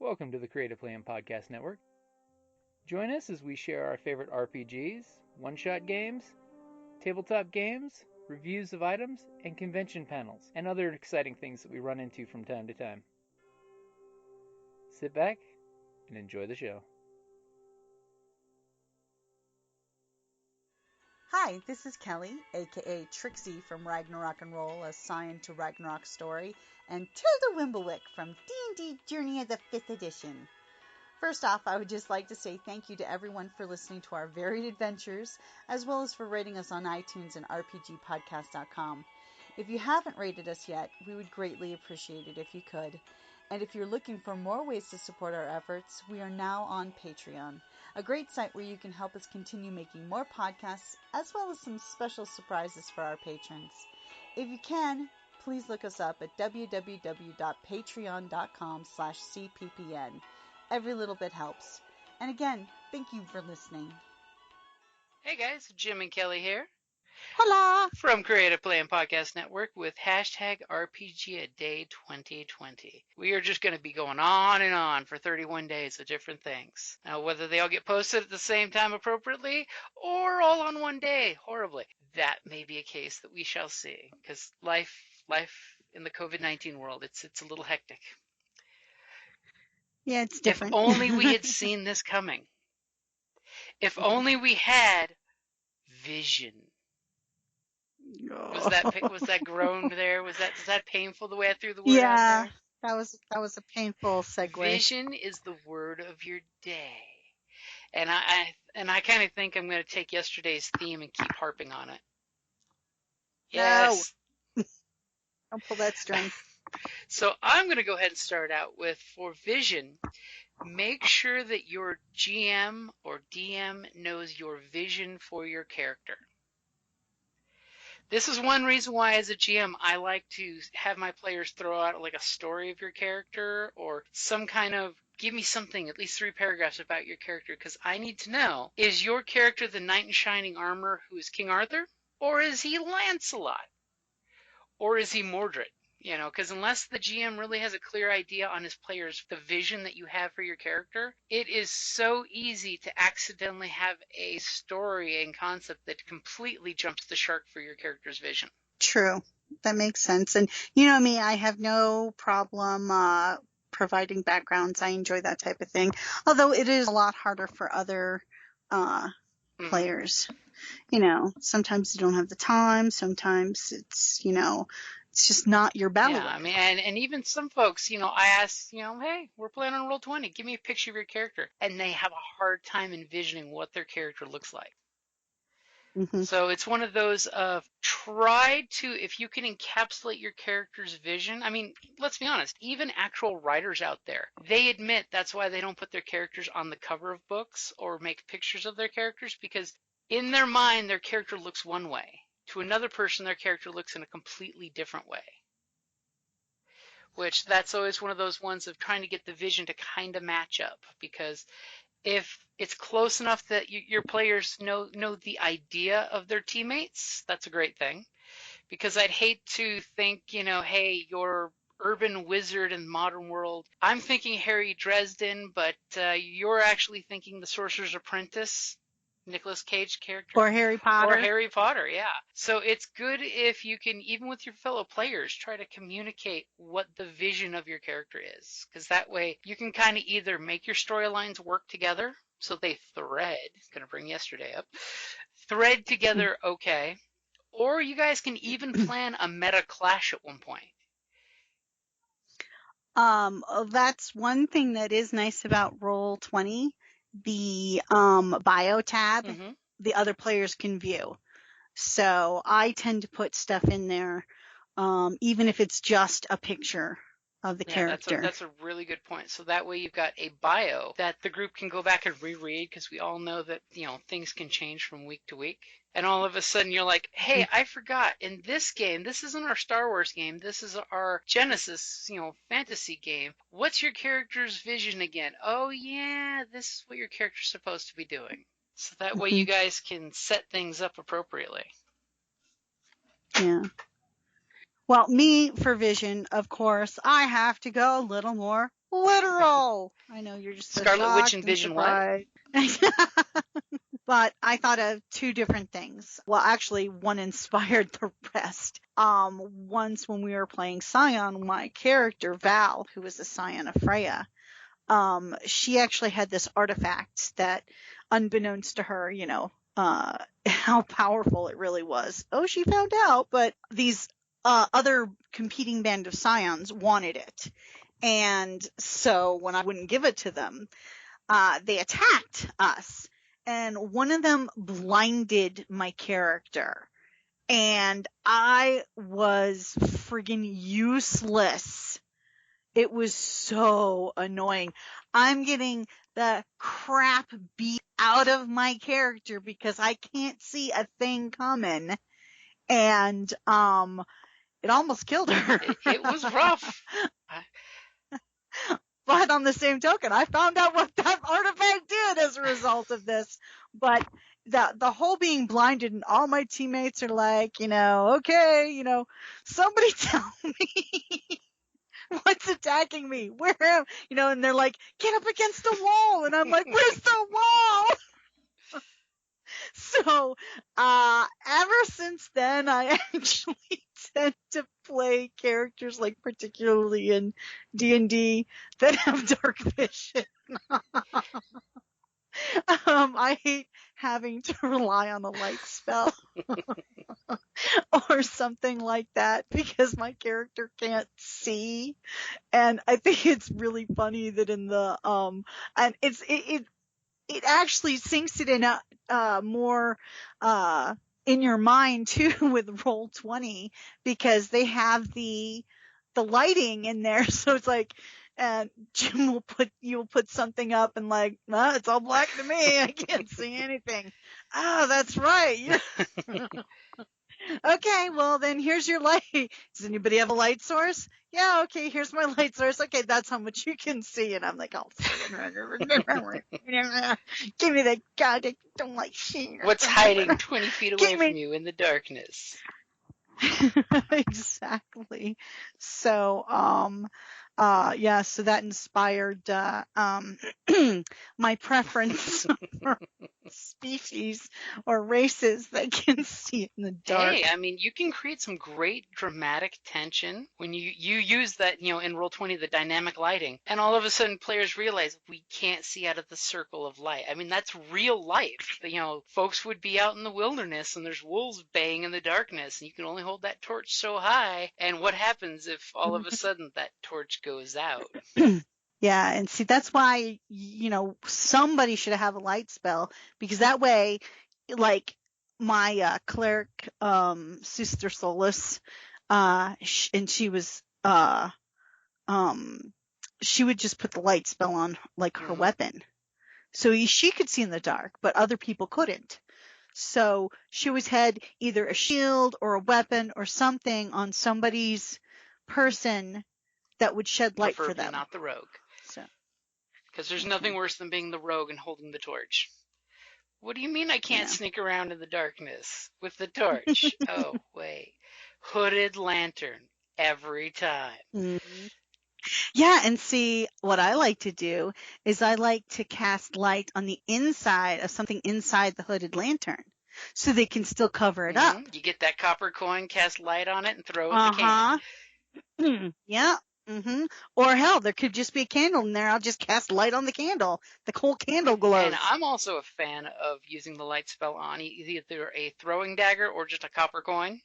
Welcome to the Creative Plan Podcast Network. Join us as we share our favorite RPGs, one-shot games, tabletop games, reviews of items, and convention panels, and other exciting things that we run into from time to time. Sit back and enjoy the show. Hi, this is Kelly, aka Trixie from Ragnarok and Roll, a Scion to Ragnarok story, and Tilda Wimblewick from D&D Journey of the 5th Edition. First off, I would just like to say thank you to everyone for listening to our varied adventures, as well as for rating us on iTunes and RPGpodcast.com. If you haven't rated us yet, we would greatly appreciate it if you could. And if you're looking for more ways to support our efforts, we are now on Patreon, a great site where you can help us continue making more podcasts, as well as some special surprises for our patrons. If you can, please look us up at www.patreon.com/cppn. Every little bit helps. And again, thank you for listening. Hey guys, Jim and Kelly here. Hola! From Creative Plan Podcast Network with hashtag RPGaDAY2020. We are just going to be going on and on for 31 days of different things. Now, whether they all get posted at the same time appropriately or all on one day horribly, that may be a case that we shall see. Because life in the COVID-19 world, it's a little hectic. Yeah, it's different. If only we had seen this coming. If only we had vision. Was that groan there? Was that painful the way I threw the word out there? Yeah, that was a painful segue. Vision is the word of your day, and I kind of think I'm going to take yesterday's theme and keep harping on it. Yes. No. Don't pull that string. So I'm going to go ahead and start out with, for vision, make sure that your GM or DM knows your vision for your character. This is one reason why, as a GM, I like to have my players throw out like a story of your character or some kind of, give me something, at least 3 paragraphs about your character, because I need to know, is your character the knight in shining armor who is King Arthur? Or is he Lancelot? Or is he Mordred? You know, because unless the GM really has a clear idea on his players, the vision that you have for your character, it is so easy to accidentally have a story and concept that completely jumps the shark for your character's vision. True. That makes sense. And you know me, I have no problem providing backgrounds. I enjoy that type of thing. Although it is a lot harder for other players. You know, sometimes you don't have the time. Sometimes it's, you know, it's just not your bailiwick. Yeah, I mean, and even some folks, you know, I ask, you know, hey, we're playing on Roll20. Give me a picture of your character. And they have a hard time envisioning what their character looks like. Mm-hmm. So it's one of those of try to, if you can encapsulate your character's vision. I mean, let's be honest, even actual writers out there, they admit that's why they don't put their characters on the cover of books or make pictures of their characters, because in their mind, their character looks one way. To another person, their character looks in a completely different way. Which, that's always one of those ones of trying to get the vision to kind of match up, because if it's close enough that your players know the idea of their teammates, that's a great thing. Because I'd hate to think, you know, hey, you're urban wizard in the modern world. I'm thinking Harry Dresden, but you're actually thinking the Sorcerer's Apprentice, Nicolas Cage character. Or Harry Potter. Or Harry Potter, yeah. So it's good if you can, even with your fellow players, try to communicate what the vision of your character is. Because that way you can kind of either make your storylines work together, so they thread, going to bring yesterday up, thread together okay, or you guys can even plan a meta clash at one point. That's one thing that is nice about Roll20. The bio tab, the other players can view. So I tend to put stuff in there, even if it's just a picture of the character. That's a really good point. So that way you've got a bio that the group can go back and reread, because we all know that, you know, things can change from week to week. And all of a sudden you're like, hey, I forgot, in this game, this isn't our Star Wars game, this is our Genesis, you know, fantasy game. What's your character's vision again? Oh yeah, this is what your character's supposed to be doing. So that way you guys can set things up appropriately. Yeah. Well, me, for vision, of course, I have to go a little more Literal. I know you're just so Scarlet Witch shocked and and Vision what? surprised. But I thought of two different things. Well, actually, one inspired the rest. Once when we were playing Scion, my character, Val, who was a Scion of Freya, she actually had this artifact that, unbeknownst to her, how powerful it really was. Oh, she found out, but these other competing band of Scions wanted it. And so when I wouldn't give it to them, they attacked us. And one of them blinded my character. And I was friggin' useless. It was so annoying. I'm getting the crap beat out of my character because I can't see a thing coming. And it almost killed her. It was rough. But on the same token, I found out what that artifact did as a result of this. But the whole being blinded and all my teammates are like, okay, somebody tell me what's attacking me. Where am, and they're like, get up against the wall. And I'm like, where's the wall? So, ever since then, I actually tend to play characters, like particularly in D&D, that have dark vision. I hate having to rely on a light spell or something like that because my character can't see. And I think it's really funny that in the, and it actually sinks it in more in your mind too with Roll20 because they have the lighting in there, so it's like, and Jim you'll put something up and like, it's all black to me, I can't see anything. Oh, that's right. Okay, well then here's your light. Does anybody have a light source? Yeah, okay, here's my light source. Okay, that's how much you can see. And I'm like, oh, give me that god, I don't like seeing. What's hiding 20 feet away from you in the darkness? Exactly. So, yeah, so that inspired my preference for species or races that can see in the dark. Hey, I mean, you can create some great dramatic tension when you use that, in Roll20, the dynamic lighting, and all of a sudden players realize we can't see out of the circle of light. I mean, that's real life. Folks would be out in the wilderness and there's wolves baying in the darkness and you can only hold that torch so high. And what happens if all of a sudden that torch goes out? Yeah, and see, that's why, somebody should have a light spell, because that way, like, my cleric, Sister Solus, and she was, she would just put the light spell on, like, her weapon. So she could see in the dark, but other people couldn't. So she always had either a shield or a weapon or something on somebody's person that would shed light for them. Not the rogue. So. Because there's nothing worse than being the rogue and holding the torch. What do you mean I can't sneak around in the darkness with the torch? Oh, wait. Hooded lantern every time. Mm-hmm. Yeah, and see, what I like to do is I like to cast light on the inside of something inside the hooded lantern so they can still cover it up. You get that copper coin, cast light on it, and throw it in the can. Yeah. Mm-hmm. Or hell, there could just be a candle in there. I'll just cast light on the candle. The whole candle glows. And I'm also a fan of using the light spell on either a throwing dagger or just a copper coin.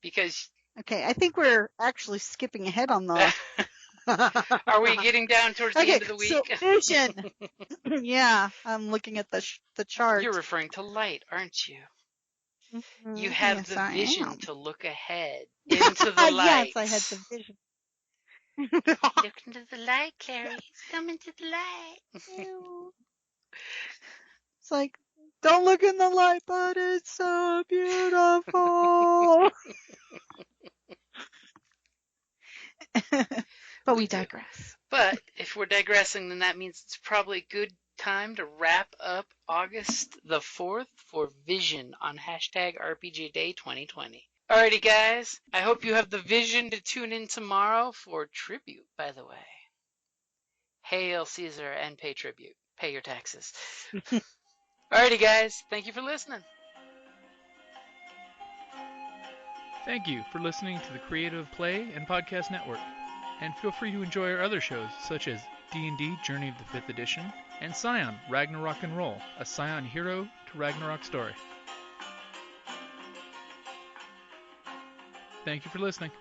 Because... Okay, I think we're actually skipping ahead on the... Are we getting down towards the end of the week? So vision. Yeah, I'm looking at the chart. You're referring to light, aren't you? Mm-hmm. You have yes, the vision to look ahead into the Yes, light. I had the vision. Look into the light, Carrie. Come into the light. It's like, don't look in the light, but it's so beautiful. But we digress. But if we're digressing, then that means it's probably a good time to wrap up August the 4th for Vision on #RPGaDAY2020. Alrighty, guys. I hope you have the vision to tune in tomorrow for Tribute, by the way. Hail Caesar and pay tribute. Pay your taxes. Alrighty, guys. Thank you for listening. Thank you for listening to the Creative Play and Podcast Network. And feel free to enjoy our other shows, such as D&D Journey of the 5th Edition and Scion Ragnarok and Roll, a Scion hero to Ragnarok story. Thank you for listening.